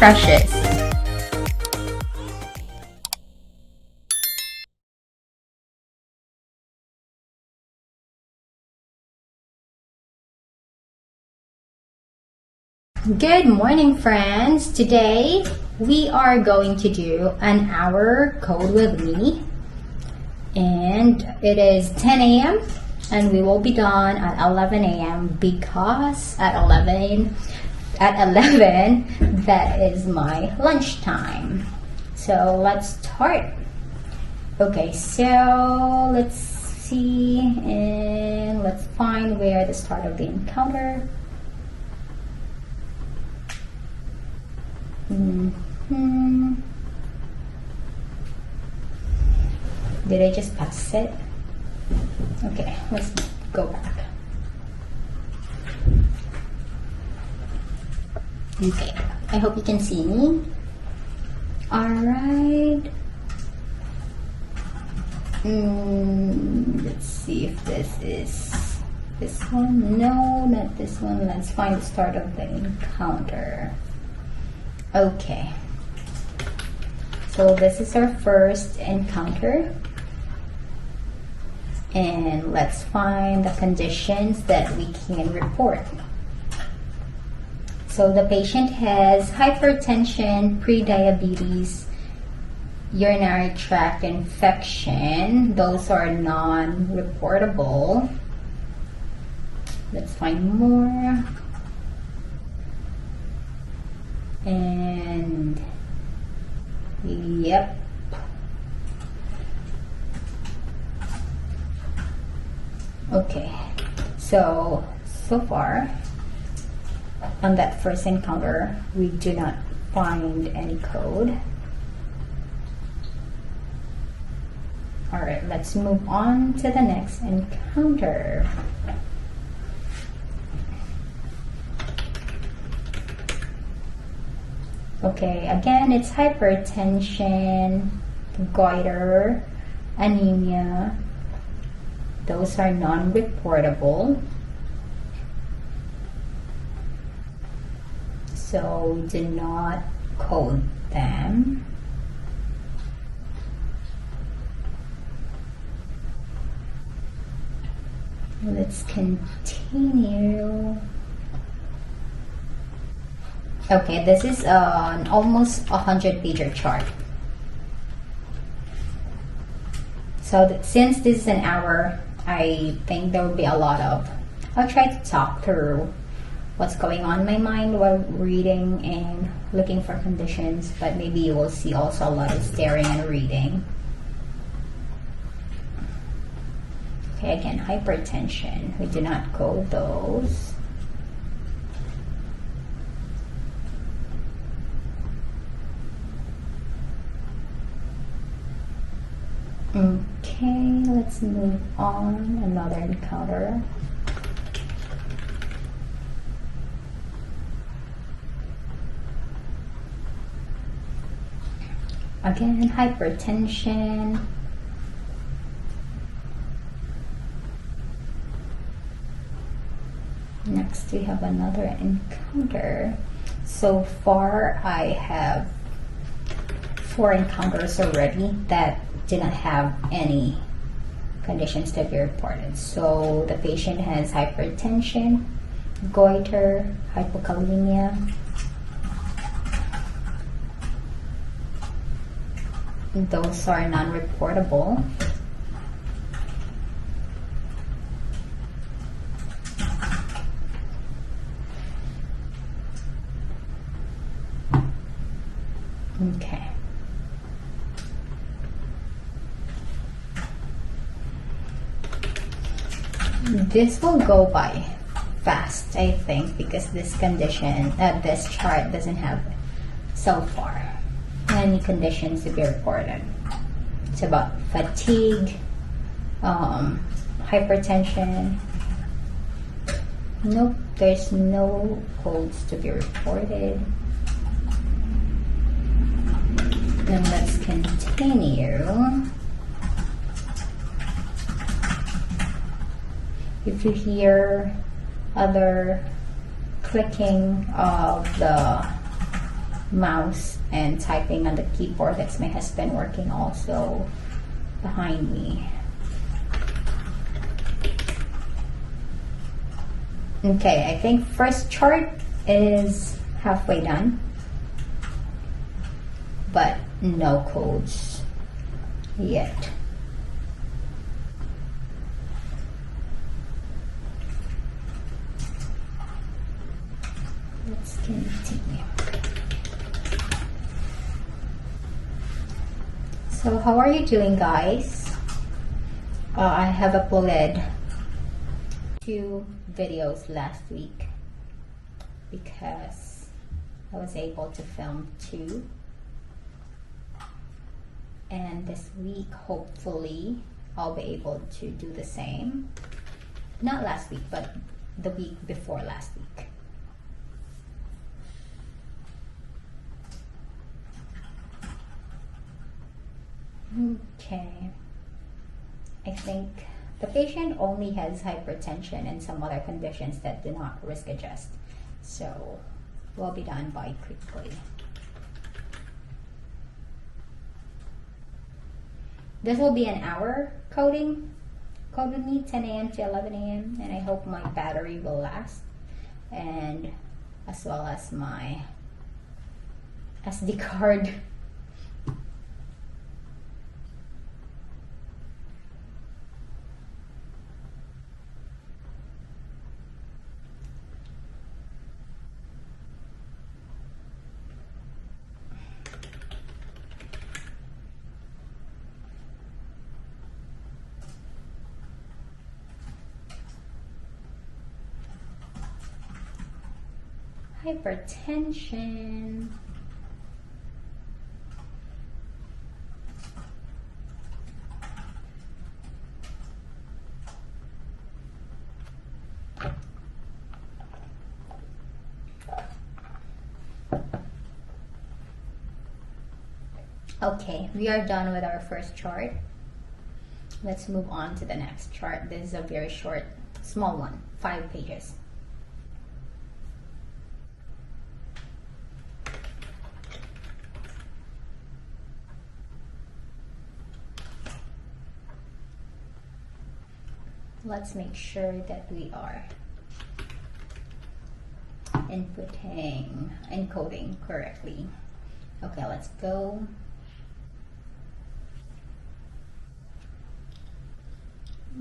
precious. Good morning, friends. Today we are going to do an hour code with me, and it is 10 a.m. and we will be done at 11 a.m. because at 11 that is my lunchtime. So let's start. Okay, so let's see and let's find where the start of the encounter. Did I just pass it? Okay, let's go back. Okay, I hope you can see me. Alright. Let's see if this is this one. No, not this one. Let's find the start of the encounter. Okay, so this is our first encounter, and let's find the conditions that we can report. So the patient has hypertension, prediabetes, urinary tract infection. Those are non-reportable. Let's find more. And yep, okay, so far on that first encounter we do not find any code. All right, let's move on to the next encounter. Okay, again, it's hypertension, goiter, anemia. Those are non-reportable. So we do not code them. Let's continue. Okay, this is an almost 100-pager chart. So since this is an hour, I think there will be a lot of, I'll try to talk through what's going on in my mind while reading and looking for conditions, but maybe you will see also a lot of staring and reading. Okay, again, hypertension, we do not code those. Okay, let's move on. Another encounter. Again, hypertension. Next, we have another encounter. So far, I have 4 encounters already that did not have any conditions to be reported. So the patient has hypertension, goiter, hypokalemia. Those are non-reportable. Okay. This will go by fast, I think, because this condition, this chart doesn't have so far any conditions to be reported. It's about fatigue, hypertension. Nope, there's no codes to be reported. Then let's continue. If you hear other clicking of the mouse and typing on the keyboard. That's my husband working also behind me. Okay, I think first chart is halfway done, but no codes yet. Let's continue. So how are you doing, guys? I have uploaded 2 videos last week because I was able to film 2, and this week hopefully I'll be able to do the same. Not last week, but the week before last week. Okay, I think the patient only has hypertension and some other conditions that do not risk adjust, so we'll be done by quickly. This will be an hour coding. Code with me 10 a.m. to 11 a.m. and I hope my battery will last, and as well as my SD card. Hypertension. Okay, we are done with our first chart. Let's move on to the next chart. This is a very short, small one, 5 pages. Let's make sure that we are encoding correctly. Okay, let's go.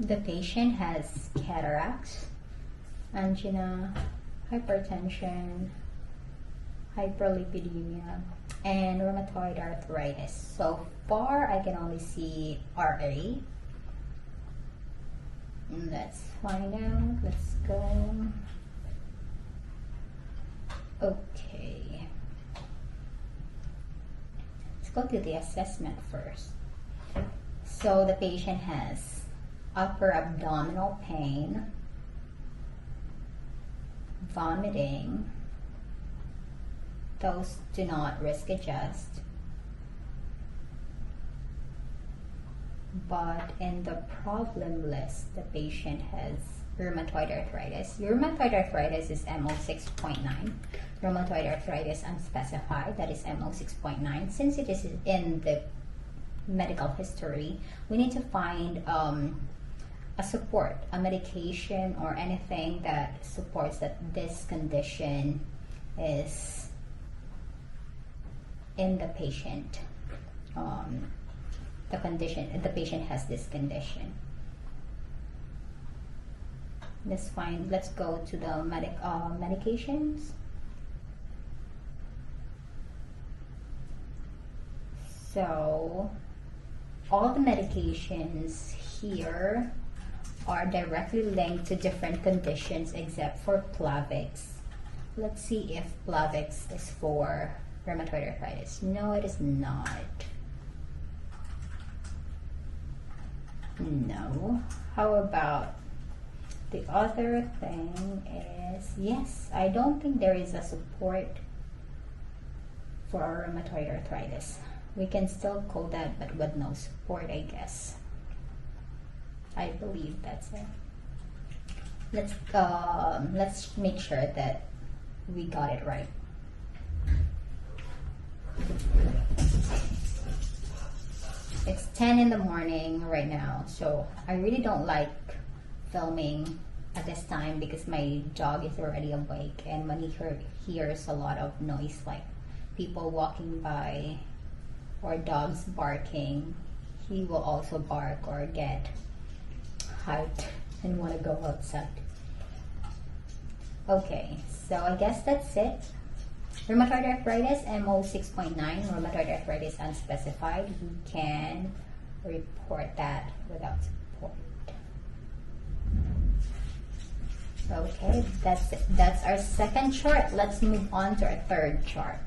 The patient has cataracts, angina, hypertension, hyperlipidemia, and rheumatoid arthritis. So far, I can only see RA. Let's find out. Let's go. Okay. Let's go to the assessment first. So the patient has upper abdominal pain, vomiting. Those do not risk adjust. But in the problem list, the patient has rheumatoid arthritis. Rheumatoid arthritis is MO 6.9. Rheumatoid arthritis unspecified, that is MO 6.9. Since it is in the medical history, we need to find a support, a medication or anything that supports that this condition is in the patient. The patient has this condition. Let's go to the medications. So all the medications here are directly linked to different conditions except for Plavix. Let's see if Plavix is for rheumatoid arthritis. No, it is not. No. How about the other thing is, yes, I don't think there is a support for rheumatoid arthritis. We can still code that, but with no support, I guess. I believe that's it. Let's make sure that we got it right. It's 10 in the morning right now, so I really don't like filming at this time because my dog is already awake, and when he hears a lot of noise like people walking by or dogs barking, he will also bark or get hyped and want to go outside. Okay, so I guess that's it. Rheumatoid arthritis, MO 6.9, rheumatoid arthritis unspecified. You can report that without support. Okay, that's it. That's our second chart. Let's move on to our third chart.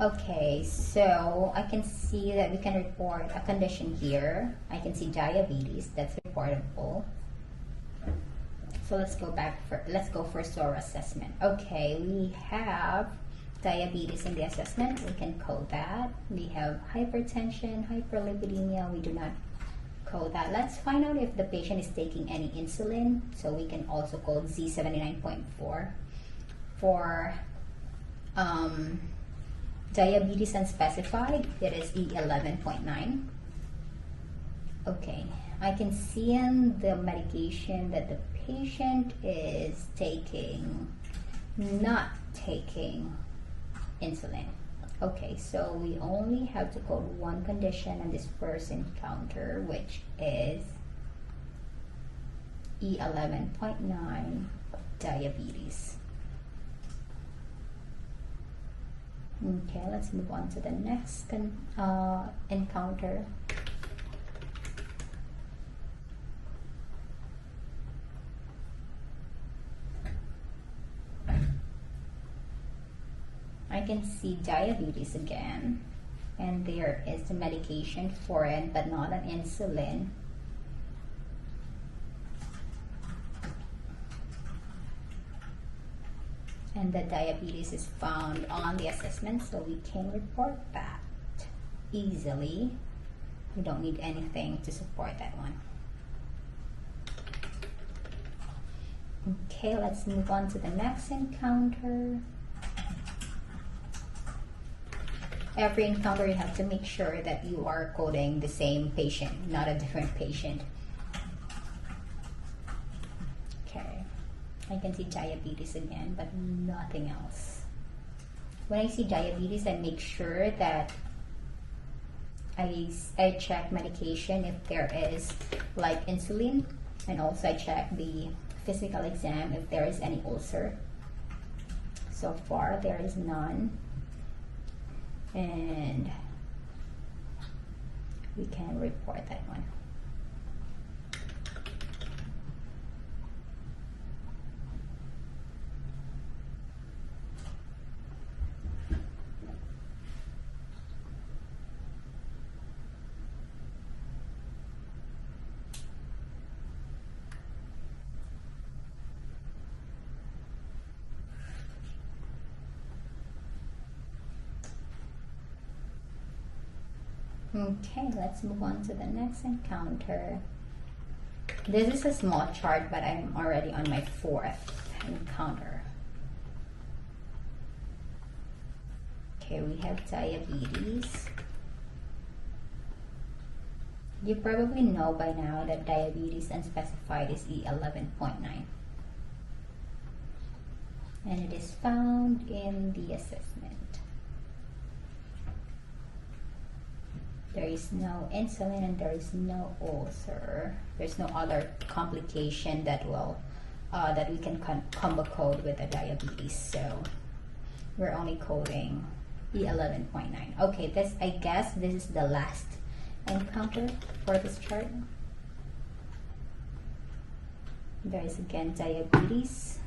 Okay, so I can see that we can report a condition here. I can see diabetes, that's reportable. So let's go first to our assessment. Okay, we have diabetes in the assessment. We can code that. We have hypertension, hyperlipidemia. We do not code that. Let's find out if the patient is taking any insulin. So we can also code Z79.4 for diabetes unspecified. It is E11.9. Okay, I can see in the medication that the patient is not taking insulin. Okay, so we only have to code one condition in this first encounter, which is E11.9 diabetes. Okay, let's move on to the next encounter. I can see diabetes again, and there is the medication for it, but not an insulin. And the diabetes is found on the assessment, so we can report that easily. We don't need anything to support that one. Okay, let's move on to the next encounter. Every encounter you have to make sure that you are coding the same patient, not a different patient. Okay, I can see diabetes again, but nothing else. When I see diabetes, I make sure that I check medication if there is like insulin, and also I check the physical exam if there is any ulcer. So far there is none, and we can report that one. Okay, let's move on to the next encounter. This is a small chart, but I'm already on my fourth encounter. Okay, we have diabetes. You probably know by now that diabetes unspecified is E11.9. And it is found in the assessment. There is no insulin and there is no ulcer. There's no other complication that will that we can combo code with the diabetes. So we're only coding E11.9. Okay, this, I guess this is the last encounter for this chart. There is again diabetes.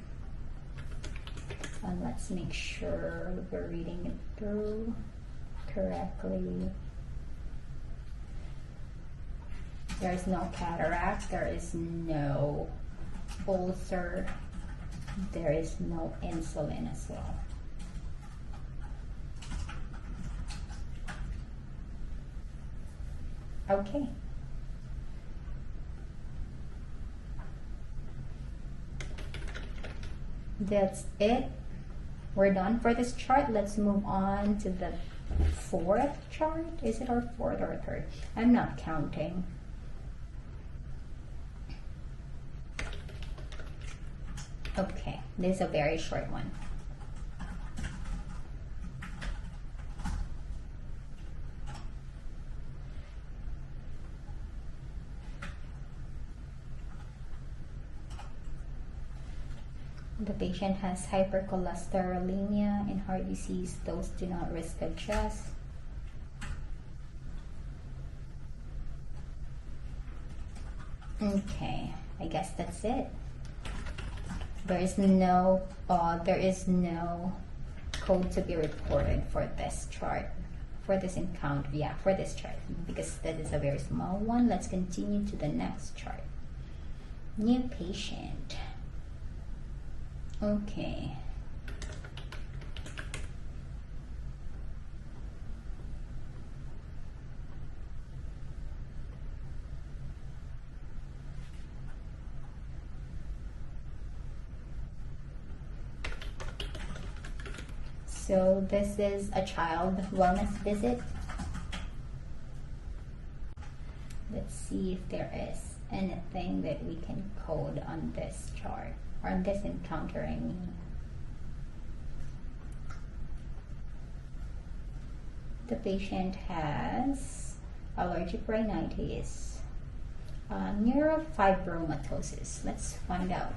And let's make sure we're reading it through correctly. There is no cataract, there is no ulcer, there is no insulin as well. Okay. That's it. We're done for this chart. Let's move on to the fourth chart. Is it our fourth or third? I'm not counting. Okay, this is a very short one. The patient has hypercholesterolemia and heart disease. Those do not risk adjust. Okay, I guess that's it. There is no code to be reported for this chart, for this encounter. Yeah, for this chart, because that is a very small one. Let's continue to the next chart. New patient. Okay. So this is a child wellness visit. Let's see if there is anything that we can code on this chart, or on this encounter, I mean. The patient has allergic rhinitis, neurofibromatosis. Let's find out.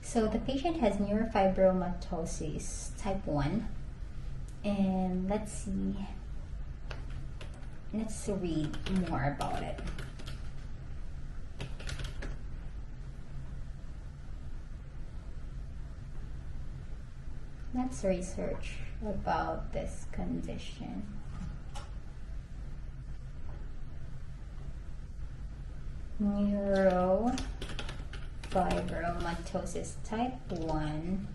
So the patient has neurofibromatosis type 1, and let's read more about it. Let's research about this condition. Neurofibromatosis type 1.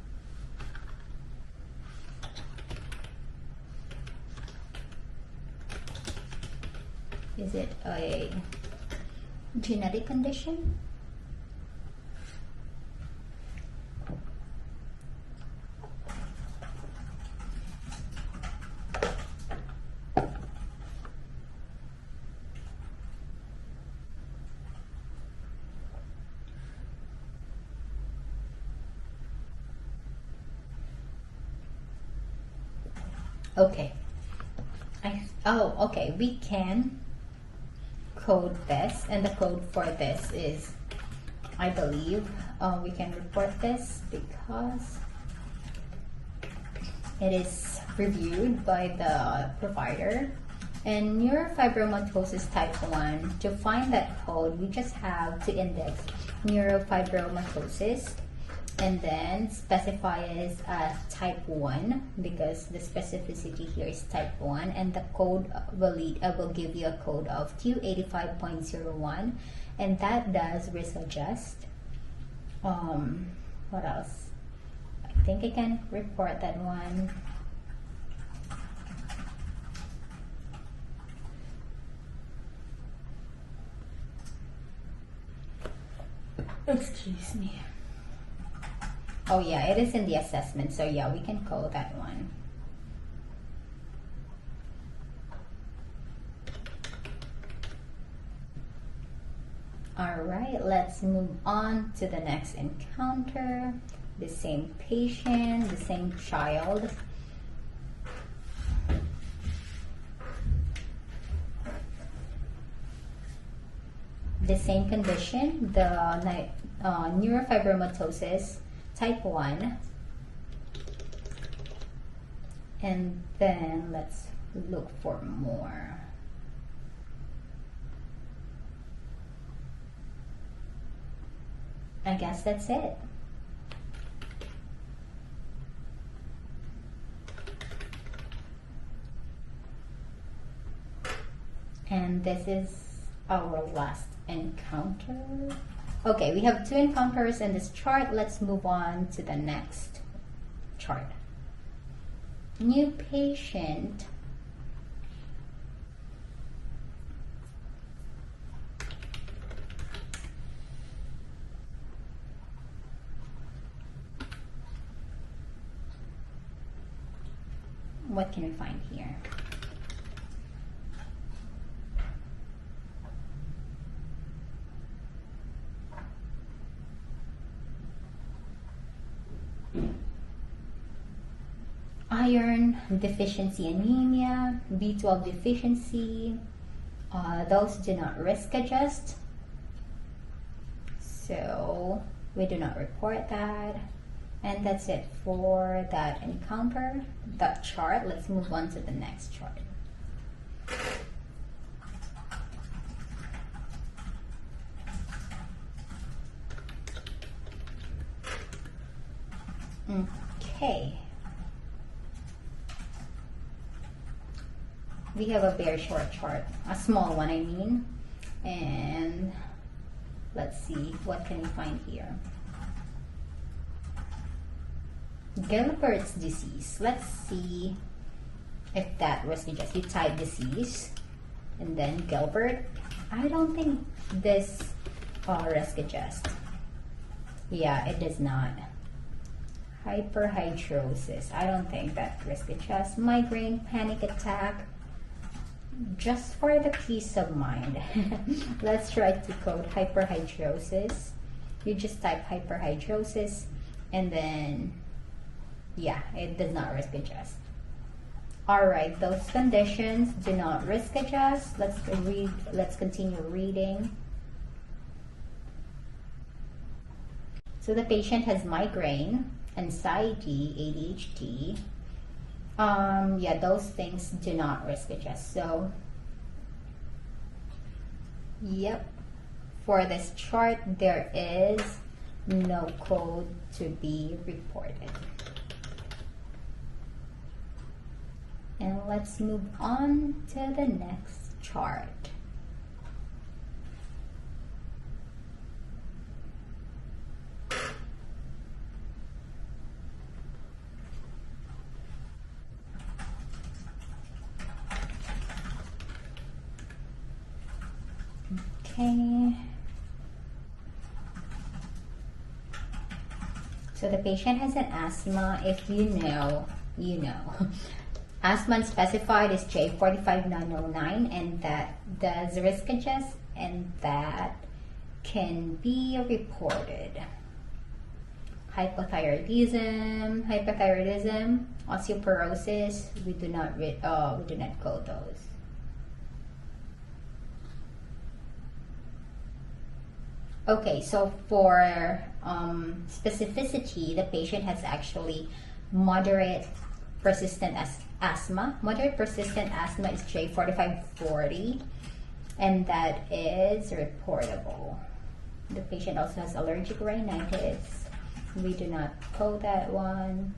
Is it a genetic condition? Okay. Okay. We can code this, and the code for this is, I believe, we can report this because it is reviewed by the provider. And neurofibromatosis type 1, to find that code, we just have to index neurofibromatosis and then specify it as type 1, because the specificity here is type 1, and the code will give you a code of Q85.01, and that does risk adjust. What else? I think I can report that one. Excuse me. Oh yeah, it is in the assessment, so yeah, we can code that one. Alright, let's move on to the next encounter. The same patient, the same child. The same condition, the neurofibromatosis type 1. And then let's look for more. I guess that's it. And this is our last encounter. Okay, we have 2 encounters in this chart. Let's move on to the next chart. New patient. What can we find here? Iron deficiency anemia, B12 deficiency, those do not risk adjust, so we do not report that. And that's it for that encounter, that chart. Let's move on to the next chart. Okay. We have a very short chart, a small one I mean, and let's see, what can we find here? Gilbert's disease. Let's see if that risk adjust. You type disease and then Gilbert. I don't think this risk adjust. Yeah, it does not. Hyperhidrosis. I don't think that risk adjust. Migraine, panic attack. Just for the peace of mind, let's try to code hyperhidrosis. You just type hyperhidrosis and then, yeah, it does not risk adjust. Alright, those conditions do not risk adjust. Let's continue reading. So the patient has migraine, anxiety, ADHD. Yeah, those things do not risk adjust. So, yep, for this chart, there is no code to be reported. And let's move on to the next chart. Okay. So the patient has an asthma. If you know, you know. Asthma unspecified is J45909, and that does risk adjust, and that can be reported. Hypothyroidism, osteoporosis, we do not code those. Okay, so for specificity, the patient has actually moderate persistent asthma. Moderate persistent asthma is J4540, and that is reportable. The patient also has allergic rhinitis. We do not code that one.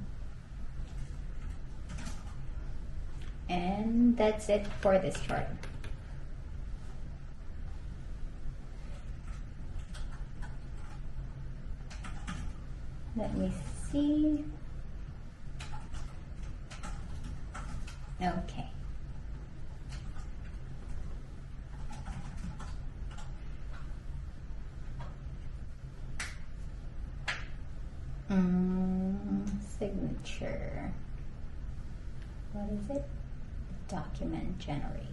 And that's it for this chart. Let me see. Okay. Signature. What is it? Document generate.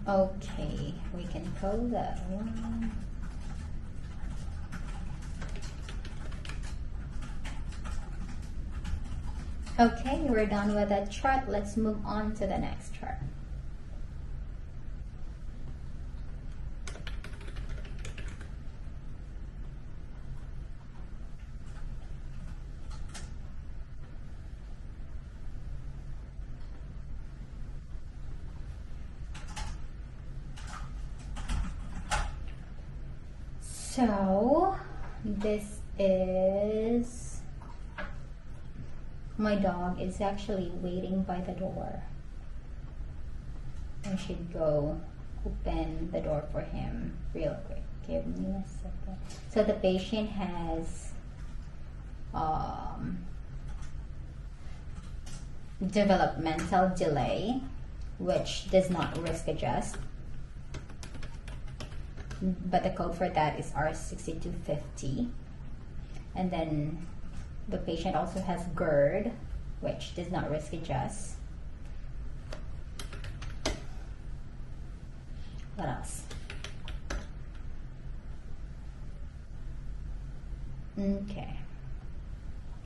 Okay, we can code that one. Okay, we're done with that chart. Let's move on to the next chart. So, this is, my dog is actually waiting by the door. I should go open the door for him real quick. Give me a second. So the patient has developmental delay, which does not risk adjust, but the code for that is R6250. And then the patient also has GERD, which does not risk adjust. What else? Okay,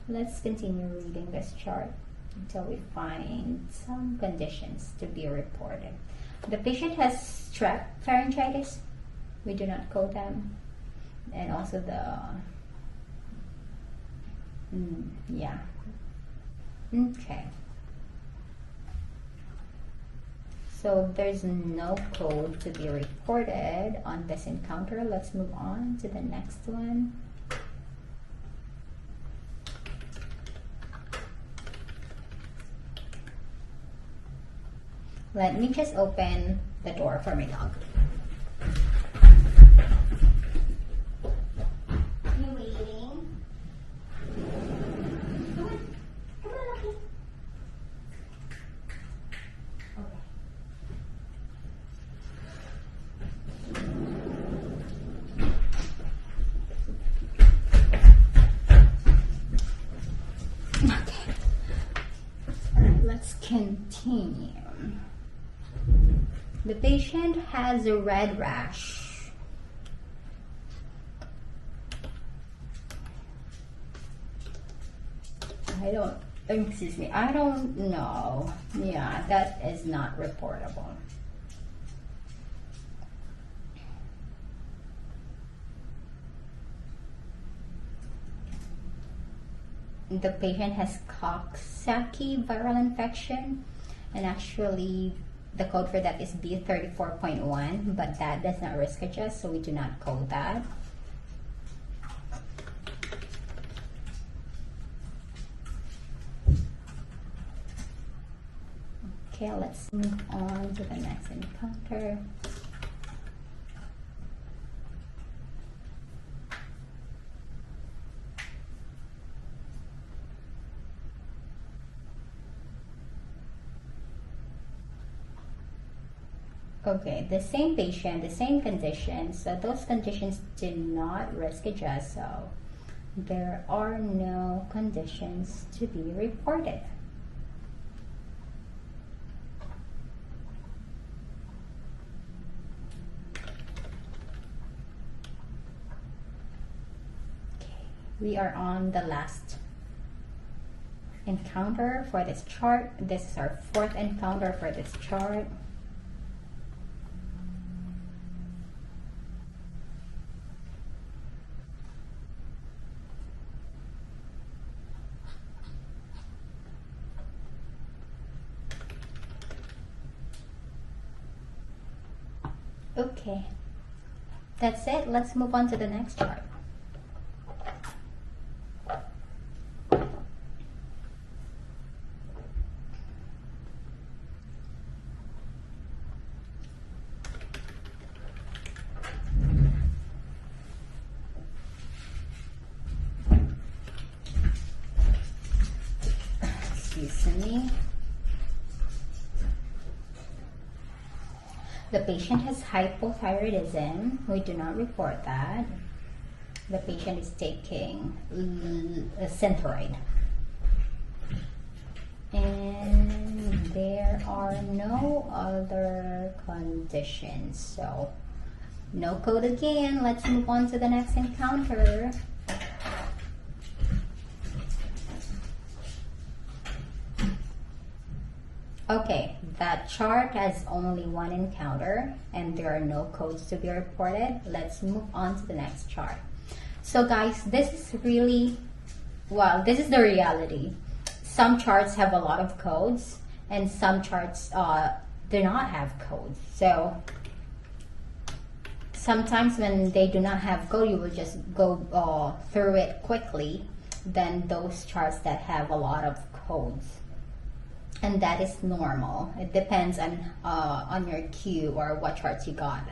let's continue reading this chart until we find some conditions to be reported. The patient has strep pharyngitis. We do not code them. And also the, yeah. Okay. So there's no code to be reported on this encounter. Let's move on to the next one. Let me just open the door for my dog. You waiting? Come on. Come on, Lucky. Okay. Alright, let's continue. The patient has a red rash. I don't know. Yeah, that is not reportable. The patient has Coxsackie viral infection, and actually the code for that is B34.1, but that does not risk adjust, so we do not code that. Okay, let's move on to the next encounter. Okay, the same patient, the same conditions, so those conditions do not risk adjust, so there are no conditions to be reported. Okay, we are on the last encounter for this chart. This is our fourth encounter for this chart. Okay, that's it. Let's move on to the next chart. Excuse me. The patient has hypothyroidism. We do not report that. The patient is taking Synthroid. And there are no other conditions. So, no code again. Let's move on to the next encounter. Okay, that chart has only one encounter and there are no codes to be reported. Let's move on to the next chart. So guys, this is really, well, this is the reality. Some charts have a lot of codes and some charts do not have codes. So sometimes when they do not have code, you will just go through it quickly than those charts that have a lot of codes. And that is normal. It depends on your queue or what charts you got.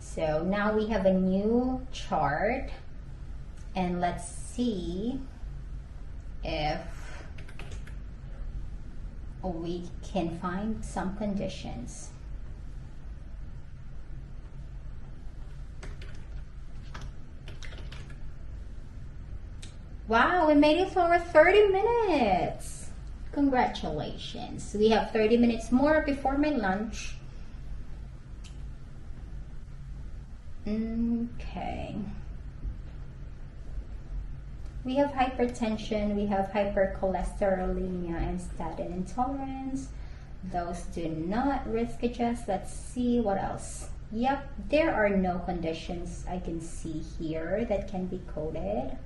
So now we have a new chart, and let's see if we can find some conditions. Wow, we made it for over 30 minutes. Congratulations. We have 30 minutes more before my lunch. Okay. We have hypertension, we have hypercholesterolemia, and statin intolerance. Those do not risk adjust. Let's see what else. Yep, there are no conditions I can see here that can be coded.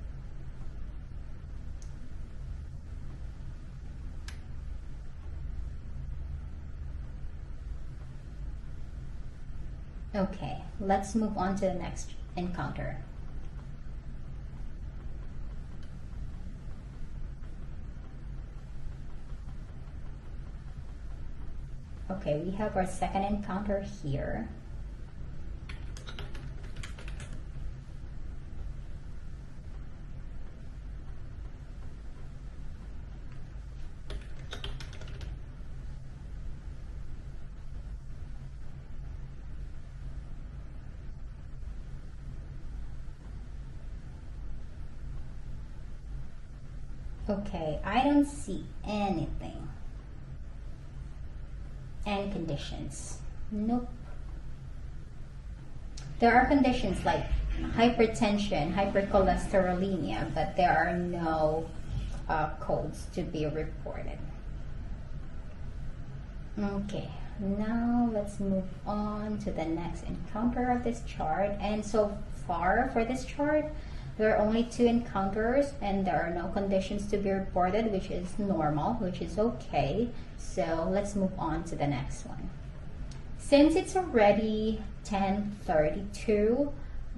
Okay, let's move on to the next encounter. Okay, we have our second encounter here. Okay, I don't see anything. Any conditions? Nope. There are conditions like hypertension, hypercholesterolemia, but there are no codes to be reported. Okay, now let's move on to the next encounter of this chart. And so far for this chart, there are only 2 encounters and there are no conditions to be reported, which is normal, which is okay. So let's move on to the next one. Since it's already 10:32,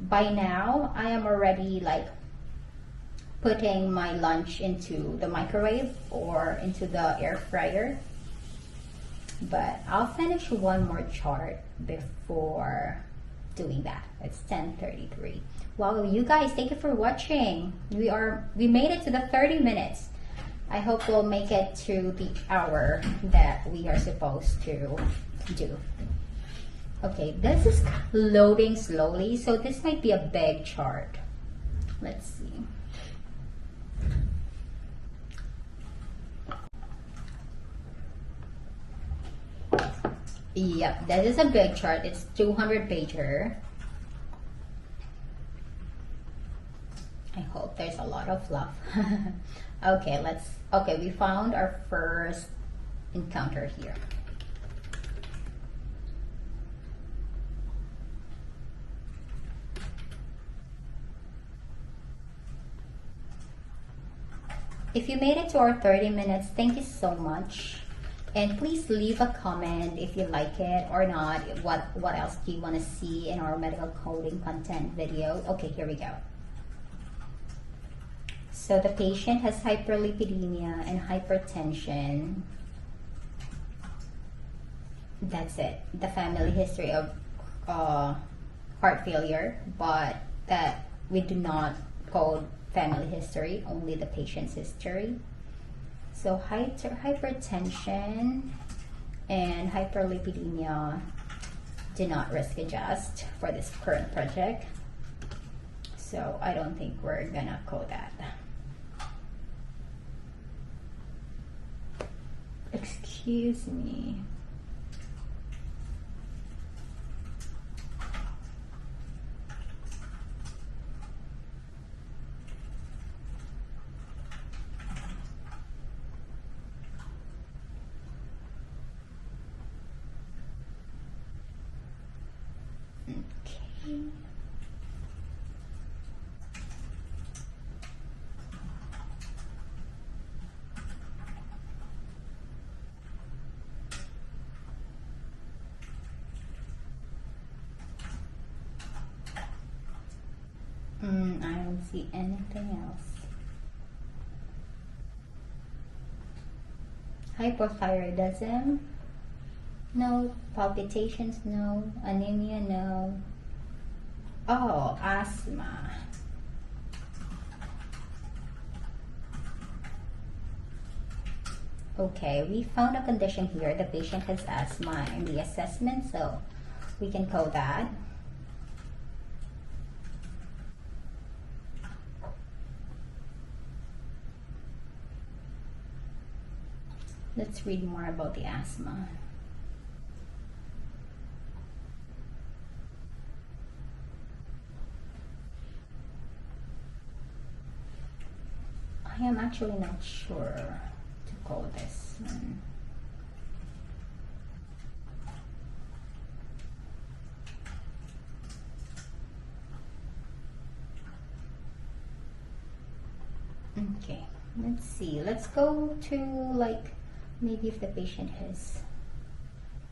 by now I am already like putting my lunch into the microwave or into the air fryer. But I'll finish one more chart before doing that. It's 10:33. Wow, you guys, thank you for watching. We made it to the 30 minutes. I hope we'll make it to the hour that we are supposed to do. Okay, this is loading slowly, so this might be a big chart. Let's see. Yep, this is a big chart. It's 200 pager. I hope there's a lot of love. Okay, we found our first encounter here. If you made it to our 30 minutes, thank you so much. And please leave a comment if you like it or not. What else do you want to see in our medical coding content video? Okay, here we go. So the patient has hyperlipidemia and hypertension. That's it. The family history of heart failure, but that we do not code family history, only the patient's history. So hypertension and hyperlipidemia do not risk adjust for this current project. So I don't think we're gonna code that. Excuse me. Okay. I don't see anything else. Hypothyroidism? No. Palpitations? No. Anemia? No. Oh, asthma. Okay, we found a condition here. The patient has asthma in the assessment, so we can code that. Let's read more about the asthma. I am actually not sure to code this one. Okay, let's see. Let's go to like maybe if the patient has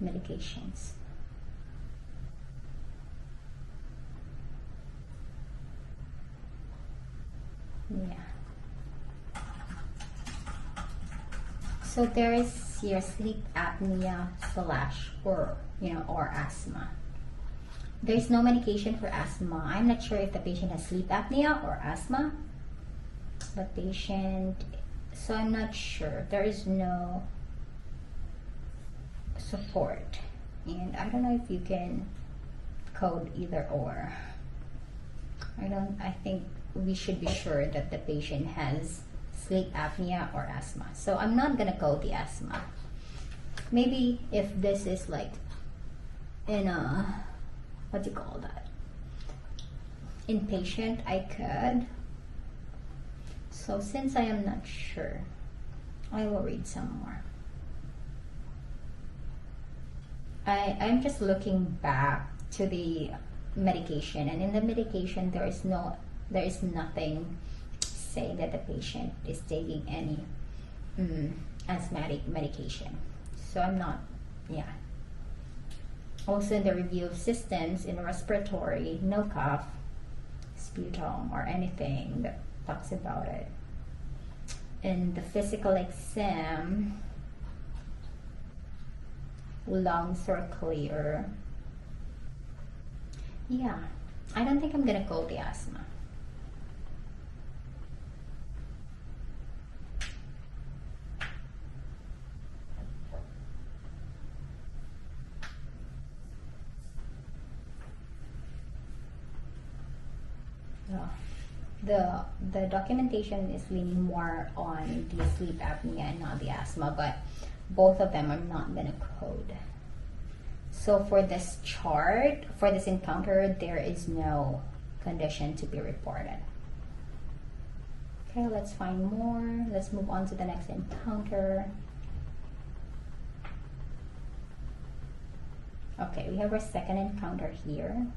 medications. Yeah. So there is your sleep apnea slash or asthma. There's no medication for asthma. I'm not sure if the patient has sleep apnea or asthma. The patient, so I'm not sure. There is no support, and I don't know if you can code either or. I think we should be sure that the patient has sleep apnea or asthma. So I'm not gonna code the asthma. Maybe if this is like in a, what do you call that? Inpatient, I could. So since I am not sure, I will read some more. I'm just looking back to the medication, and in the medication there is nothing saying that the patient is taking any asthmatic medication. So I'm not, yeah. Also in the review of systems in respiratory, no cough, sputum, or anything that talks about it. In the physical exam, lungs are clear. Yeah, I don't think I'm gonna code the asthma. The documentation is leaning more on the sleep apnea and not the asthma, but both of them I'm not gonna code. So for this chart, for this encounter, there is no condition to be reported. Okay, let's find more. Let's move on to the next encounter. Okay, we have our second encounter here.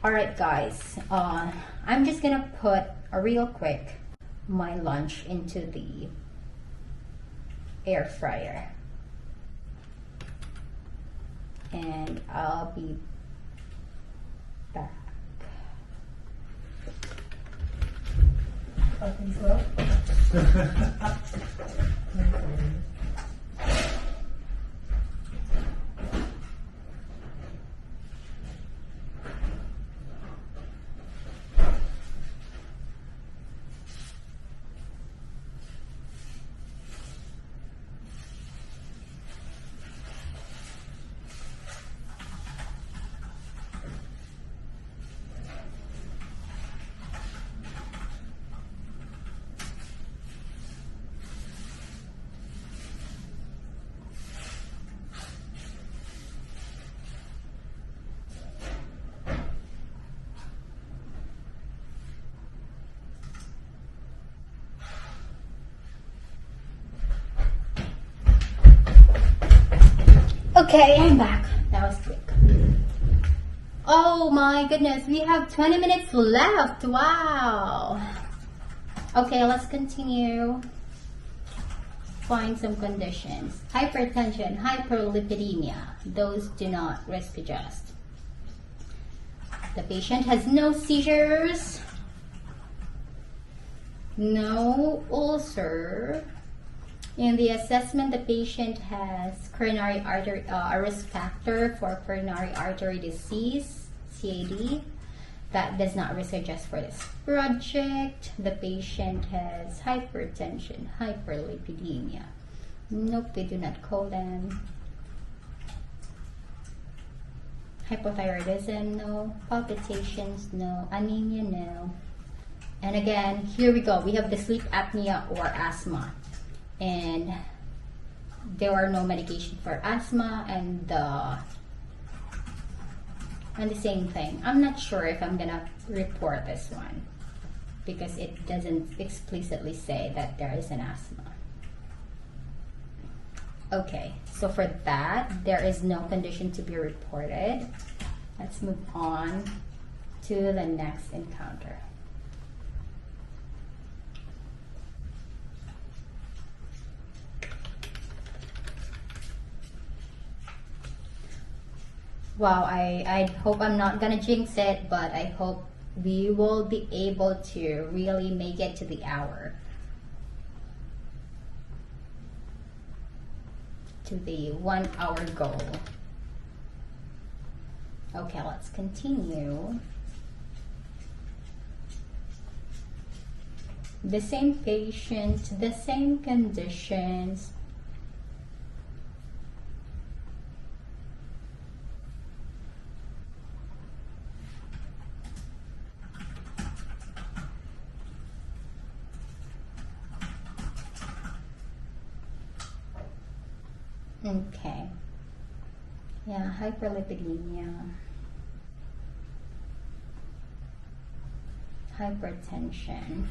Alright guys, I'm just gonna put real quick my lunch into the air fryer. And I'll be back. Open slow. Okay, I'm back. That was quick. Oh my goodness, we have 20 minutes left. Wow. Okay, let's continue. Find some conditions. Hypertension, hyperlipidemia. Those do not risk adjust. The patient has no seizures, no ulcer. In the assessment, the patient has coronary artery, a risk factor for coronary artery disease, CAD. That does not resuggest for this project. The patient has hypertension, hyperlipidemia. Nope, we do not call them. Hypothyroidism, no. Palpitations, no. Anemia, no. And again, here we go. We have the sleep apnea or asthma. And there are no medication for asthma and the same thing. I'm not sure if I'm gonna report this one because it doesn't explicitly say that there is an asthma. Okay, so for that, there is no condition to be reported. Let's move on to the next encounter. Wow, I hope I'm not gonna jinx it, but I hope we will be able to really make it to the hour. To the 1 hour goal. Okay, let's continue. The same patient, the same conditions. Okay. Yeah, hyperlipidemia. Hypertension.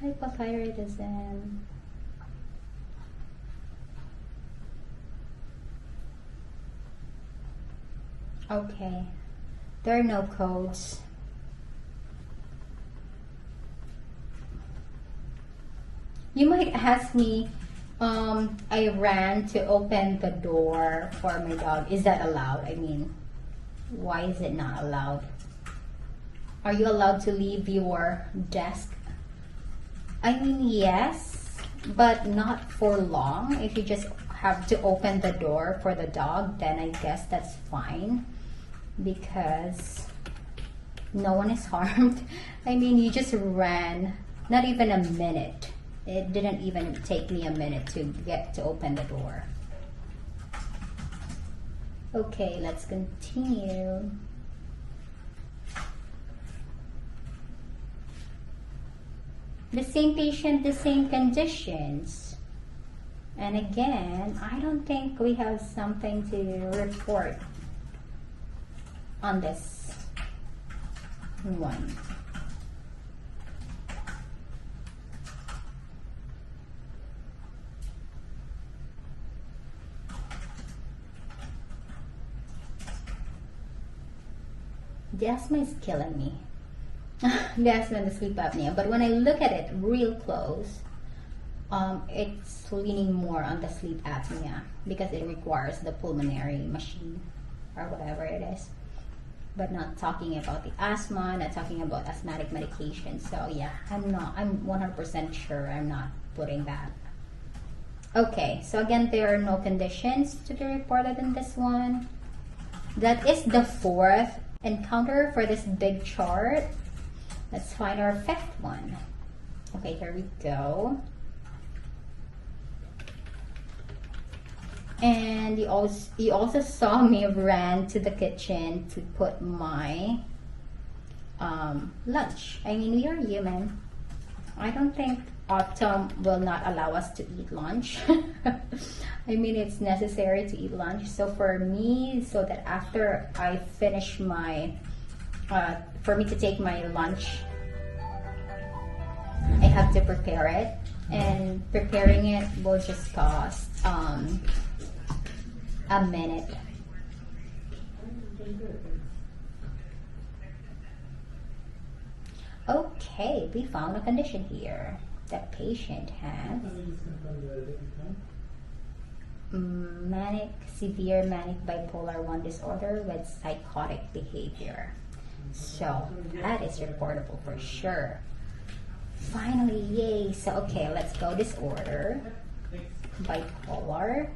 Hypothyroidism. Okay. There are no codes. You might ask me, I ran to open the door for my dog. Is that allowed? I mean, why is it not allowed? Are you allowed to leave your desk? I mean, yes, but not for long. If you just have to open the door for the dog, then I guess that's fine because no one is harmed. I mean, you just ran, not even a minute. It didn't even take me a minute to get to open the door. Okay, let's continue. The same patient, the same conditions. And again, I don't think we have something to report on this one. The asthma is killing me. The asthma and the sleep apnea. But when I look at it real close, it's leaning more on the sleep apnea because it requires the pulmonary machine or whatever it is. But not talking about the asthma, not talking about asthmatic medication. So yeah, I'm 100% sure I'm not putting that. Okay, so again, there are no conditions to be reported in this one. That is the fourth encounter for this big chart. Let's find our fifth one. Okay, here we go. And you also saw me ran to the kitchen to put my lunch. I mean, we are human. I don't think autumn will not allow us to eat lunch. I mean, it's necessary to eat lunch. So for me, so that after I finish my, for me to take my lunch, I have to prepare it. And preparing it will just cost a minute. Okay, we found a condition here. The patient has severe manic bipolar 1 disorder with psychotic behavior. So that is reportable for sure. Finally, yay. So okay, let's go disorder, bipolar,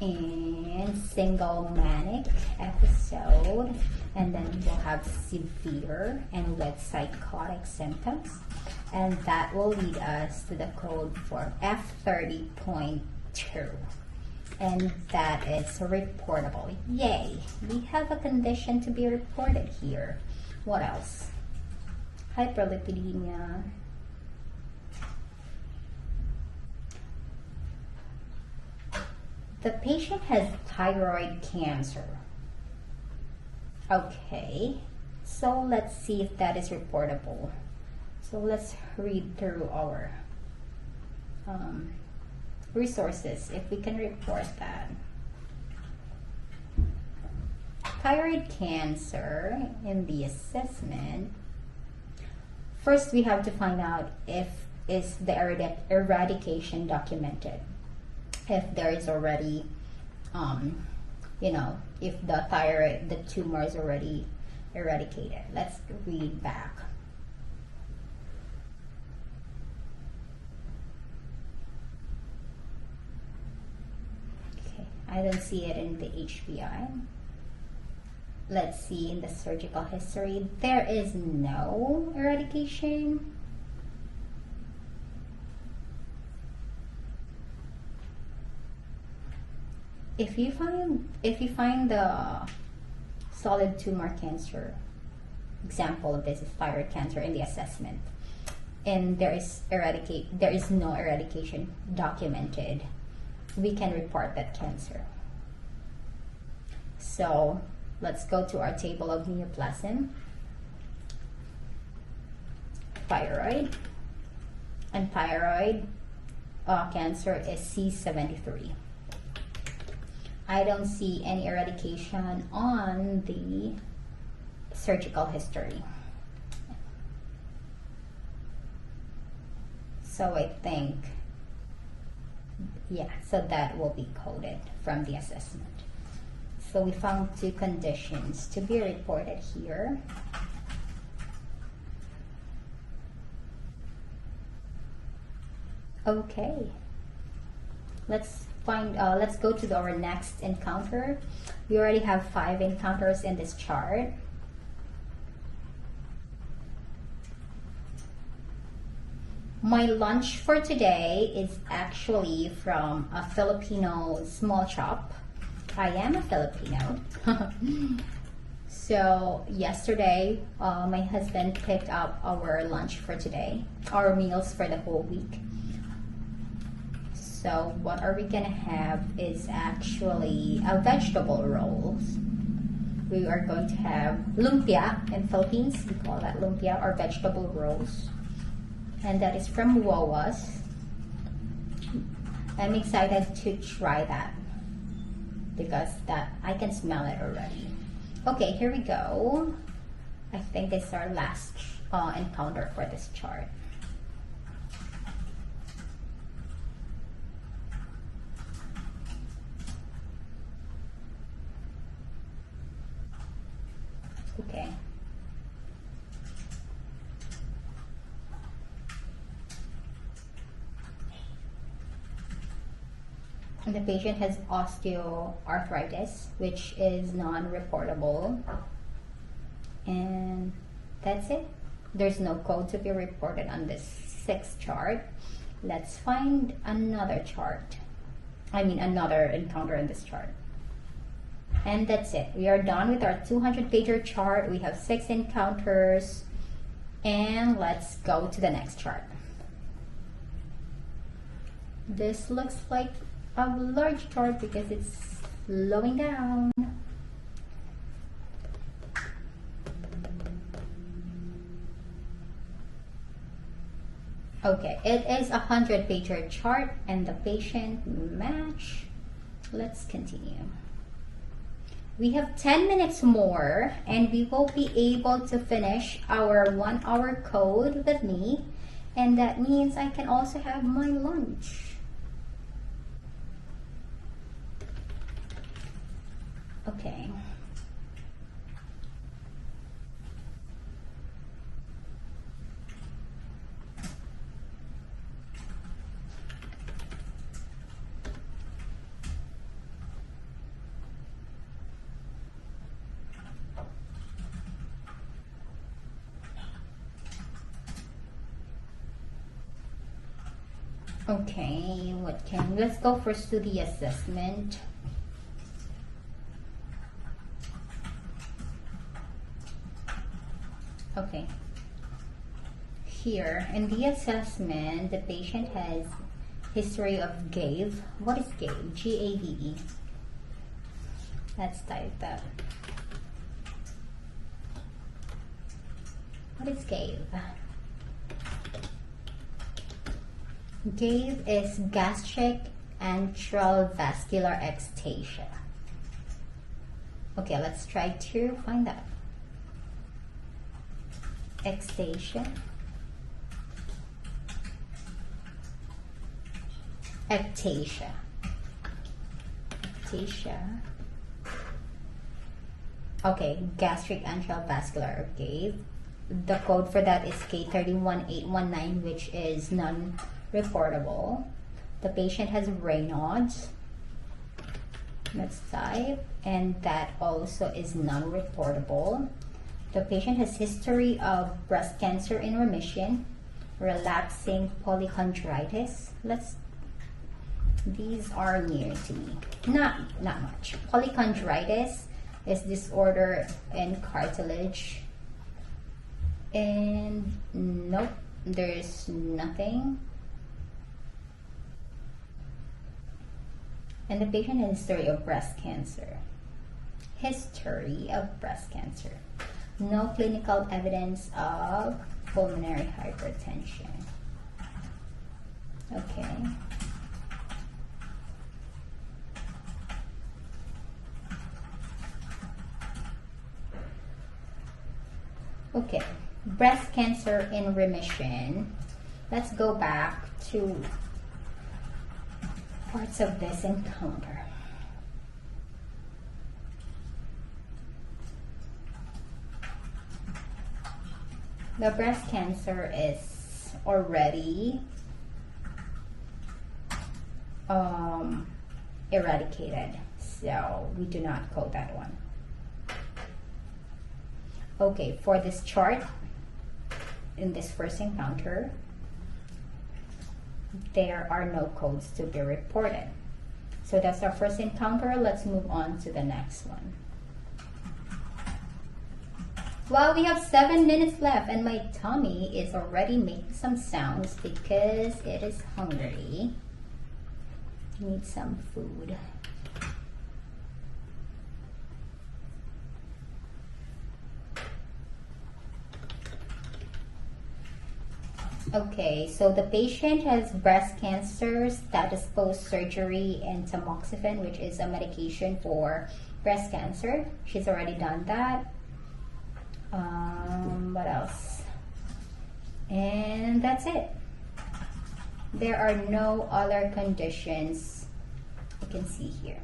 and single manic episode, and then we'll have severe and with psychotic symptoms, and that will lead us to the code for F30.2, and that is reportable. Yay, we have a condition to be reported here. What else? Hyperlipidemia. The patient has thyroid cancer. Okay, so let's see if that is reportable. So let's read through our resources if we can report that. Thyroid cancer in the assessment. First, we have to find out if is the eradication documented. If there is already, if the thyroid, the tumor is already eradicated. Let's read back. Okay, I don't see it in the HPI. Let's see in the surgical history. There is no eradication. If you find the solid tumor cancer, example of this is thyroid cancer in the assessment, and there is no eradication documented, we can report that cancer. So let's go to our table of neoplasm, thyroid, and thyroid cancer is C73. I don't see any eradication on the surgical history. So I think, yeah, so that will be coded from the assessment. So we found two conditions to be reported here. Okay, let's go to our next encounter. We already have 5 encounters in this chart. My lunch for today is actually from a Filipino small shop. I am a Filipino. So yesterday, my husband picked up our lunch for today, our meals for the whole week. So what are we gonna have is actually a vegetable rolls. We are going to have lumpia in Philippines. We call that lumpia or vegetable rolls. And that is from Wawas. I'm excited to try that because that I can smell it already. Okay, here we go. I think this is our last encounter for this chart. Okay. And the patient has osteoarthritis, which is non-reportable. And that's it. There's no code to be reported on this 6th chart. Let's find another chart. Another encounter in this chart. And that's it. We are done with our 200-pager chart. We have 6 encounters. And let's go to the next chart. This looks like a large chart because it's slowing down. Okay, it is a 100-pager chart and the patient match. Let's continue. We have 10 minutes more and we will be able to finish our 1-hour code with me, and that means I can also have my lunch. Okay. Okay, let's go first to the assessment. Okay. Here in the assessment, the patient has history of GAVE. What is GAVE? G-A-V-E. Let's type that. What is GAVE? GAVE is gastric antral vascular ectasia. Okay, let's try to find that. Ectasia. Ectasia. Ectasia. Okay, gastric antral vascular. Okay, the code for that is K31819, which is non-reportable. The patient has Raynaud's. Let's type, and that also is non-reportable. The patient has history of breast cancer in remission, relapsing polychondritis. These are new to me. Not much. Polychondritis is disorder in cartilage. And nope, there's nothing. And the patient has history of breast cancer. History of breast cancer. No clinical evidence of pulmonary hypertension. Okay. Okay, breast cancer in remission. Let's go back to parts of this encounter. The breast cancer is already eradicated, so we do not code that one. Okay, for this chart, in this first encounter, there are no codes to be reported. So that's our first encounter. Let's move on to the next one. Well, we have 7 minutes left and my tummy is already making some sounds because it is hungry. Need some food. Okay, so the patient has breast cancer, status post surgery, and tamoxifen, which is a medication for breast cancer. She's already done that. What else? And that's it. There are no other conditions you can see here.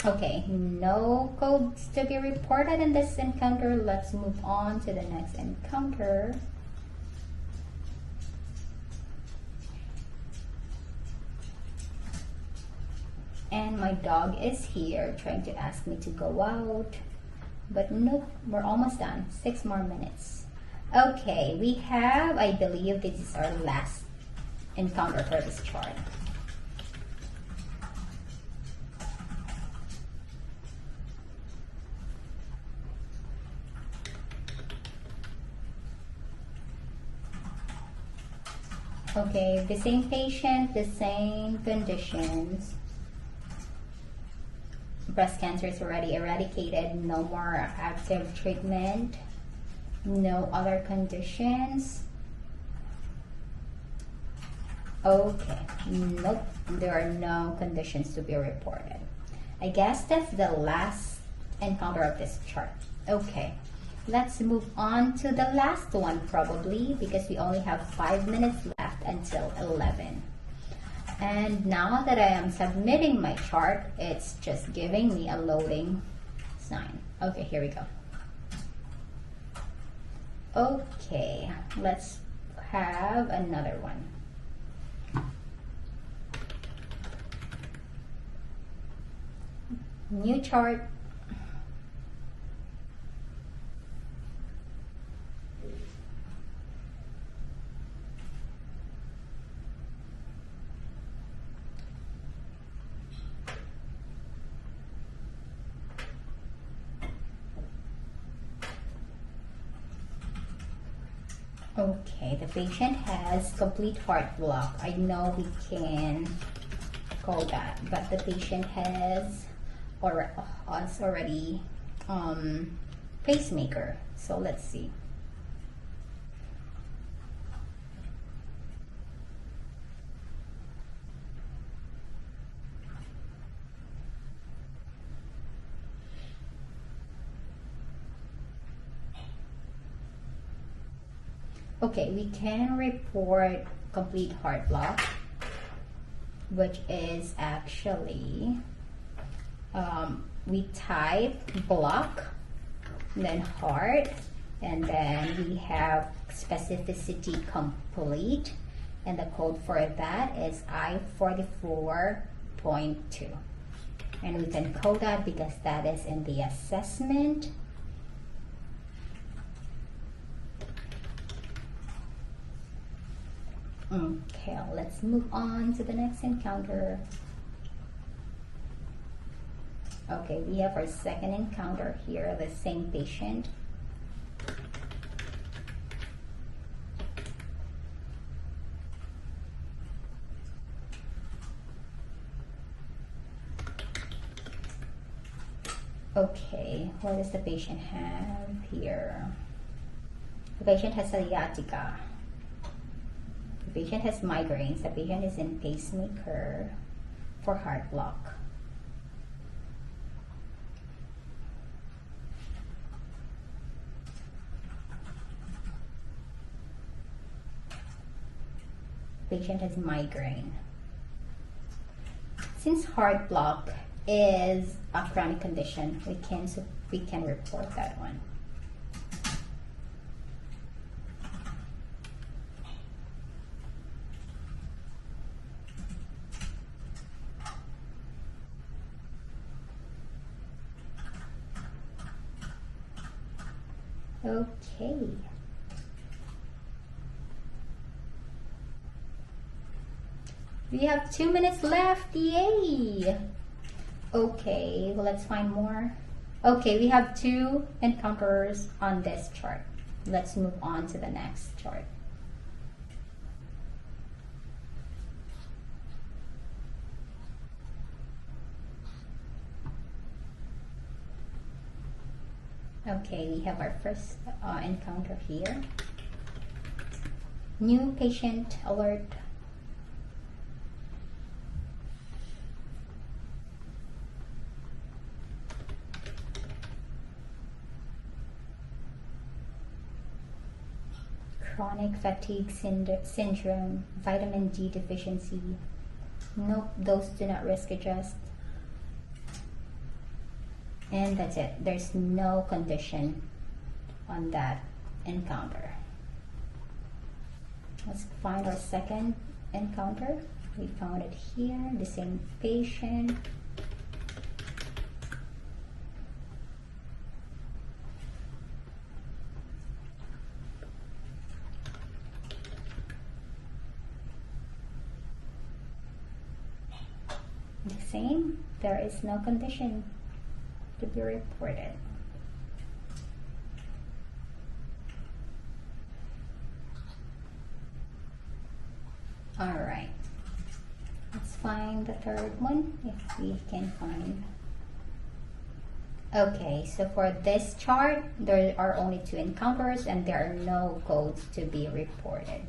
Okay, no codes to be reported in this encounter. Let's move on to the next encounter. And my dog is here trying to ask me to go out. But nope, we're almost done. 6 more minutes. Okay, we have, I believe this is our last encounter for this chart. Okay, the same patient, the same conditions. Breast cancer is already eradicated, no more active treatment, no other conditions. Okay, nope, there are no conditions to be reported. I guess that's the last encounter of this chart. Okay, let's move on to the last one probably because we only have 5 minutes left until 11. And now that I am submitting my chart, it's just giving me a loading sign. Okay, here we go. Okay, let's have another one. New chart. Okay, the patient has complete heart block. I know we can call that, but the patient has already pacemaker. So let's see. Okay, we can report complete heart block, which is actually we type block, then heart, and then we have specificity complete, and the code for that is I44.2. And we can code that because that is in the assessment. Okay, let's move on to the next encounter. Okay, we have our second encounter here, the same patient. Okay, what does the patient have here? The patient has sciatica. The patient has migraines. The patient is in pacemaker for heart block. Patient has migraine. Since heart block is a chronic condition, we can report that one. Okay. We have 2 minutes left. Yay! Okay, well, let's find more. Okay, we have 2 encounters on this chart. Let's move on to the next chart. Okay, we have our first encounter here. New patient alert. Chronic fatigue syndrome, vitamin D deficiency. Nope, those do not risk adjust. And that's it. There's no condition on that encounter. Let's find our second encounter. We found it here, the same patient. The same, there is no condition to be reported. Alright, let's find the third one if we can find. Okay, so for this chart, there are only 2 encounters and there are no codes to be reported.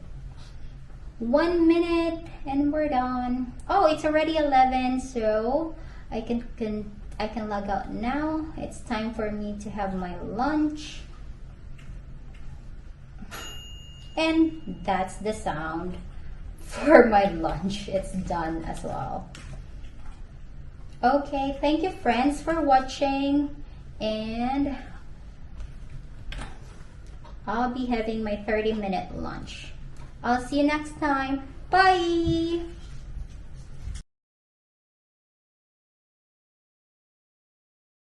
1 minute and we're done. Oh, it's already 11, so I can log out now. It's time for me to have my lunch. And that's the sound for my lunch. It's done as well. Okay, thank you friends for watching, and I'll be having my 30-minute lunch. I'll see you next time. Bye!